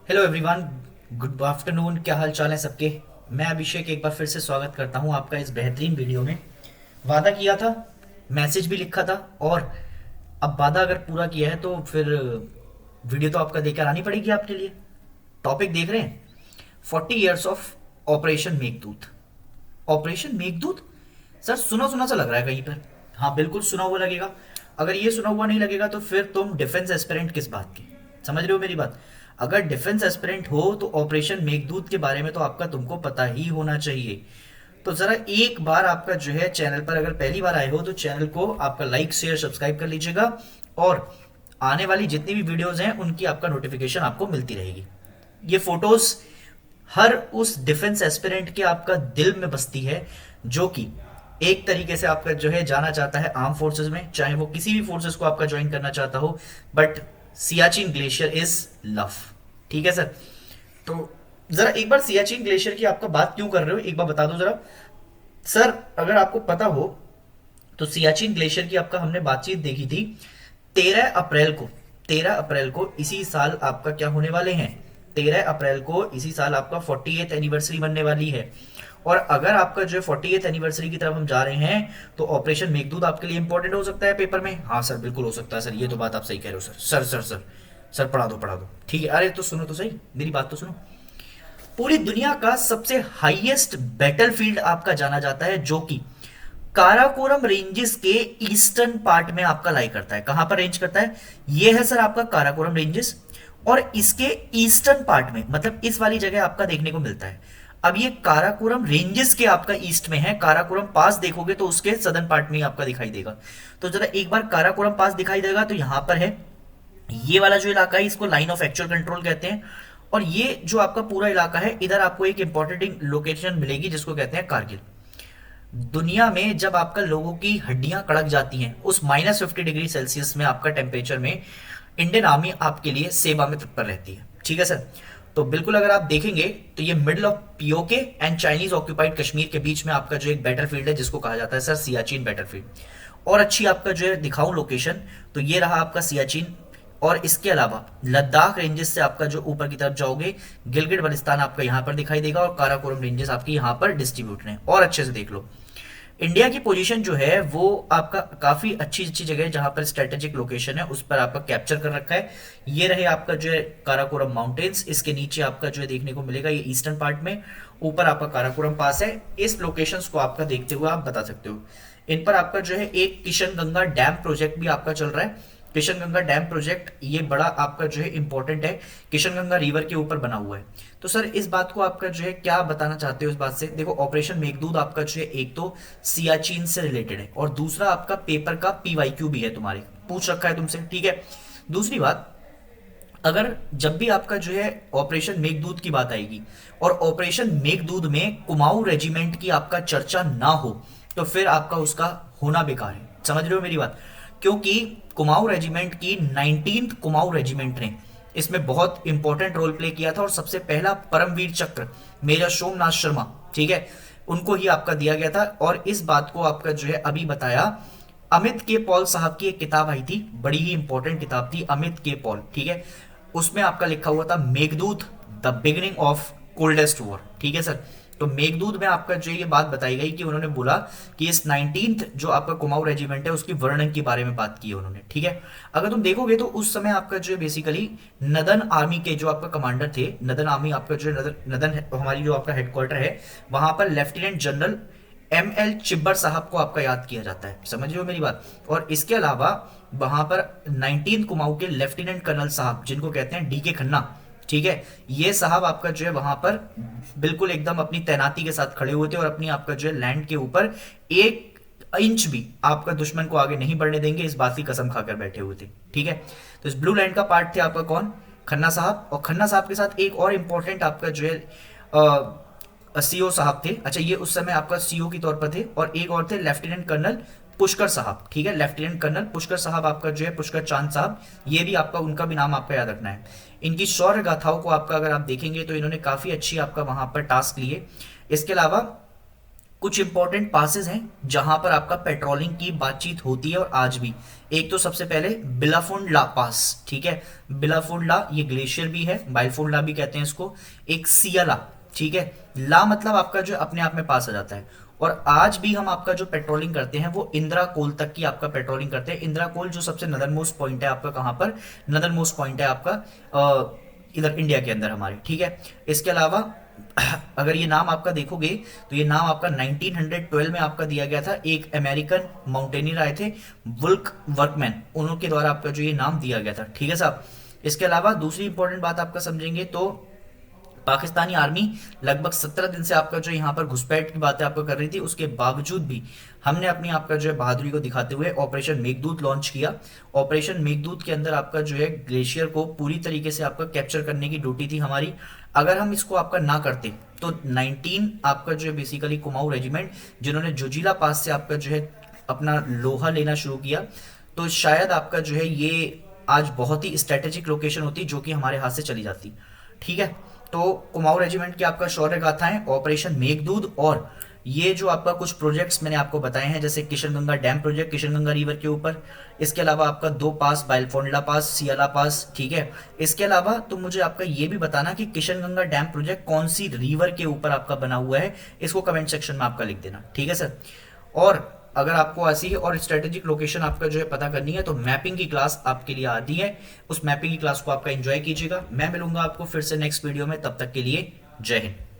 Hello everyone, good afternoon. क्या हाल चाल है सबके। मैं अभिषेक एक बार फिर से स्वागत करता हूं आपका इस बेहतरीन वीडियो में। वादा किया था, मैसेज भी लिखा था, और अब वादा अगर पूरा किया है तो फिर वीडियो तो आपका देकर आनी पड़ेगी आपके लिए। टॉपिक देख रहे हैं, 40 years of operation Meghdoot. Operation Meghdoot, sir सुना सुना सा लग रहा है कहीं पर। हाँ बिल्कुल सुना हुआ लगेगा। अगर ये सुना हुआ नहीं लगेगा तो फिर तुम डिफेंस एस्पिरेंट किस बात के। समझ रहे हो मेरी बात। अगर डिफेंस एस्पिरेंट हो तो ऑपरेशन मेघदूत के बारे में तो आपका तुमको पता ही होना चाहिए। तो जरा एक बार आपका जो है चैनल पर अगर पहली बार आए हो तो चैनल को आपका लाइक शेयर सब्सक्राइब कर लीजिएगा, और आने वाली जितनी भी वीडियोस हैं उनकी आपका नोटिफिकेशन आपको मिलती रहेगी। ये फोटोज हर उस डिफेंस एस्पिरेंट के आपका दिल में बसती है जो कि एक तरीके से आपका जो है जाना चाहता है आर्म फोर्सेस में, चाहे वो किसी भी फोर्सेस को आपका ज्वाइन करना चाहता हो। But Siachen glacier is love. ठीक है सर। तो जरा एक बार सियाचिन ग्लेशियर की आपका बात क्यों कर रहे हो एक बार बता दो जरा। सर अगर आपको पता हो तो सियाचिन ग्लेशियर की आपका हमने बातचीत देखी थी 13 अप्रैल को। 13 अप्रैल को इसी साल आपका क्या होने वाले हैं, 13 अप्रैल को इसी साल आपका 48th एनिवर्सरी बनने वाली है। और अगर आपका जो है 48th एनिवर्सरी की तरफ हम जा रहे हैं तो ऑपरेशन मेघदूत आपके लिए इंपॉर्टेंट हो सकता है पेपर में। हाँ सर बिल्कुल हो सकता है सर, ये तो बात आप सही कह रहे हो sir. Sir sir sir sir पढ़ा दो पढ़ा दो। ठीक है, अरे तो सुनो तो सही, मेरी बात तो सुनो। पूरी दुनिया का सबसे हाईएस्ट बैटलफील्ड आपका जाना जाता है जो कि काराकोरम रेंजेस के ईस्टर्न पार्ट में आपका लाई करता है। कहां पर रेंज करता है, ये है सर आपका काराकोरम रेंजेस, और इसके ईस्टर्न पार्ट में मतलब इस वाली जगह आपका देखने को मिलता है। अब ये काराकोरम रेंजेस के आपका ईस्ट में है, काराकोरम पास देखोगे तो उसके सदर्न पार्ट में ही आपका दिखाई देगा। तो जरा एक बार काराकोरम पास दिखाई देगा तो यहां पर है ये वाला जो इलाका है, इसको लाइन ऑफ एक्चुअल कंट्रोल कहते हैं। और ये जो आपका पूरा इलाका है, इधर आपको एक इंपॉर्टेंट लोकेशन मिलेगी जिसको कहते हैं कारगिल। दुनिया में जब आपका लोगों की हड्डियां कड़क जाती हैं उस -50 डिग्री सेल्सियस में आपका टेम्परेचर में, इंडियन आर्मी आपके लिए सेवा में तत्पर रहती है। ठीक है सर। तो बिल्कुल अगर आप देखेंगे तो ये middle of PoK and Chinese occupied Kashmir के बीच में आपका जो एक बैटलफील्ड है जिसको कहा जाता है सर सियाचिन बैटलफील्ड। और अच्छी आपका जो है दिखाऊं लोकेशन, तो ये रहा आपका सियाचिन। और इसके अलावा लद्दाख रेंजेस से आपका जो ऊपर की तरफ जाओगे, गिलगिट बल्तिस्तान आपका यहाँ पर दिखाई देगा, और काराकोरम रेंजेस आपके यहाँ पर डिस्ट्रीब्यूट हैं। और अच्छे से देख लो इंडिया की पोजीशन जो है वो आपका काफी अच्छी अच्छी जगह है जहां पर स्ट्रेटेजिक लोकेशन है उस पर आपका कैप्चर कर रखा है। ये रहे आपका जो है काराकोरम माउंटेन्स, इसके नीचे आपका जो है देखने को मिलेगा ये ईस्टर्न पार्ट में, ऊपर आपका काराकोरम पास है। इस लोकेशंस को आपका देखते हुए आप बता सकते हो। इन पर आपका जो है एक किशन गंगा डैम प्रोजेक्ट भी आपका चल रहा है। किशन गंगा डैम प्रोजेक्ट ये बड़ा आपका जो है इंपॉर्टेंट है, किशन गंगा रिवर के ऊपर बना हुआ है। तो सर इस बात को आपका जो है क्या बताना चाहते हो इस बात से। देखो ऑपरेशन मेघदूत आपका जो है एक तो सियाचिन से रिलेटेड है, और दूसरा आपका पेपर का पीवाईक्यू भी है, तुम्हारे पूछ रखा है तुमसे। ठीक है, दूसरी बात, अगर जब भी आपका जो है ऑपरेशन मेघदूत की बात आएगी और ऑपरेशन मेघदूत में कुमाऊं रेजिमेंट की आपका चर्चा ना हो तो फिर आपका उसका होना बेकार है। समझ रहे हो मेरी बात। क्योंकि कुमाऊं रेजिमेंट की 19th कुमाऊं रेजिमेंट ने इसमें बहुत इंपॉर्टेंट रोल प्ले किया था, और सबसे पहला परमवीर चक्र मेजर सोमनाथ शर्मा, ठीक है, उनको ही आपका दिया गया था। और इस बात को आपका जो है अभी बताया अमित के पॉल साहब की एक किताब आई थी, बड़ी ही इंपॉर्टेंट किताब थी अमित के पॉल, ठीक है, उसमें आपका लिखा हुआ था Meghdoot the beginning of coldest war. ठीक है सर। तो मेघदूत में आपका जो ये बात बताई गई कि उन्होंने बोला कि इस 19th जो आपका कुमाऊं रेजिमेंट है उसकी वर्णन के बारे में बात की है उन्होंने। ठीक है, अगर तुम देखोगे तो उस समय आपका जो है बेसिकली नदन आर्मी के जो आपका कमांडर थे, नदन आर्मी आपका जो है नदन हमारी जो आपका हेडक्वार्टर है वहां पर lieutenant general M L Chibber साहब को आपका याद किया जाता है। समझ रहे हो मेरी बात। और इसके अलावा वहां पर 19th कुमाऊं के लेफ्टिनेंट कर्नल साहब जिनको कहते हैं डीके खन्ना, ठीक है, ये साहब आपका जो है वहां पर बिल्कुल एकदम अपनी तैनाती के साथ खड़े हुए थे, और अपनी आपका जो है लैंड के ऊपर 1 इंच भी आपका दुश्मन को आगे नहीं बढ़ने देंगे इस बात की कसम खाकर बैठे हुए थे। ठीक है, तो इस ब्लू लाइन का पार्ट थे आपका कौन, खन्ना साहब। और खन्ना साहब के साथ एक और इंपॉर्टेंट आपका जो है सीओ साहब थे। अच्छा, ये उस समय आपका सीओ के तौर पर थे। और एक और थे लेफ्टिनेंट कर्नल पुष्कर साहब। ठीक है, लेफ्टिनेंट कर्नल पुष्कर साहब आपका जो है पुष्कर चांद साहब, ये भी आपका उनका भी नाम आपका याद रखना है। इनकी शौर्य गाथाओं को आपका अगर आप देखेंगे तो इन्होंने काफी अच्छी आपका वहां पर टास्क लिए। इसके अलावा कुछ इंपॉर्टेंट पासेस हैं जहां पर आपका पेट्रोलिंग की बातचीत होती है और आज भी। एक तो सबसे पहले बिलाफुन ला पास, ठीक है। बिलाफुन ला ये ग्लेशियर भी है, बाइलफुन ला भी कहते हैं इसको। एक सियाला, ठीक है। ला मतलब आपका जो अपने आप में पास आ जाता है। और आज भी हम आपका जो पेट्रोलिंग करते हैं वो इंदिरा कोल तक की आपका पेट्रोलिंग करते हैं। इंदिरा कोल जो सबसे नदर मोस्ट पॉइंट है आपका, कहां पर नदर मोस्ट पॉइंट है आपका, इधर इंडिया के अंदर हमारे, ठीक है। इसके अलावा अगर ये नाम आपका देखोगे तो ये नाम आपका 1912 में आपका दिया गया था। एक अमेरिकन माउंटेनियर आए थे, वुल्क वर्कमैन, उनके द्वारा आपका जो ये नाम दिया गया था, ठीक है साहब। इसके अलावा दूसरी इंपॉर्टेंट बात आपका समझेंगे तो पाकिस्तानी आर्मी लगभग 17 दिन से आपका जो यहाँ पर घुसपैठ की बातें आपको कर रही थी, उसके बावजूद भी हमने अपनी आपका जो है बहादुरी को दिखाते हुए ऑपरेशन मेघदूत लॉन्च किया। ऑपरेशन मेघदूत के अंदर आपका जो है ग्लेशियर को पूरी तरीके से आपका कैप्चर करने की ड्यूटी थी हमारी। अगर हम इसको आपका ना करते तो 19 आपका जो है बेसिकली कुमाऊं रेजिमेंट, जिन्होंने जोजिला पास से आपका जो है अपना लोहा लेना शुरू किया, तो शायद आपका जो है ये आज बहुत ही स्ट्रेटेजिक लोकेशन होती जो कि हमारे हाथ से चली जाती, ठीक है। तो कुमाऊं रेजिमेंट की आपका शौर्य गाथाएं, ऑपरेशन मेघदूत, और ये जो आपका कुछ प्रोजेक्ट्स मैंने आपको बताए हैं, जैसे Kishanganga dam project Kishanganga river के ऊपर। इसके अलावा आपका 2 पास, बाइलफोंडला पास, सियाला पास, ठीक है। इसके अलावा तो मुझे आपका ये भी बताना कि किशनगंगा डैम प्रोजेक्ट कौन सी रिवर के ऊपर आपका बना हुआ है, इसको कमेंट सेक्शन में आपका लिख देना, ठीक है सर। और अगर आपको ऐसी और स्ट्रेटेजिक लोकेशन आपका जो है पता करनी है तो मैपिंग की क्लास आपके लिए आती है, उस मैपिंग की क्लास को आपका एंजॉय कीजिएगा। मैं मिलूंगा आपको फिर से नेक्स्ट वीडियो में, तब तक के लिए जय हिंद।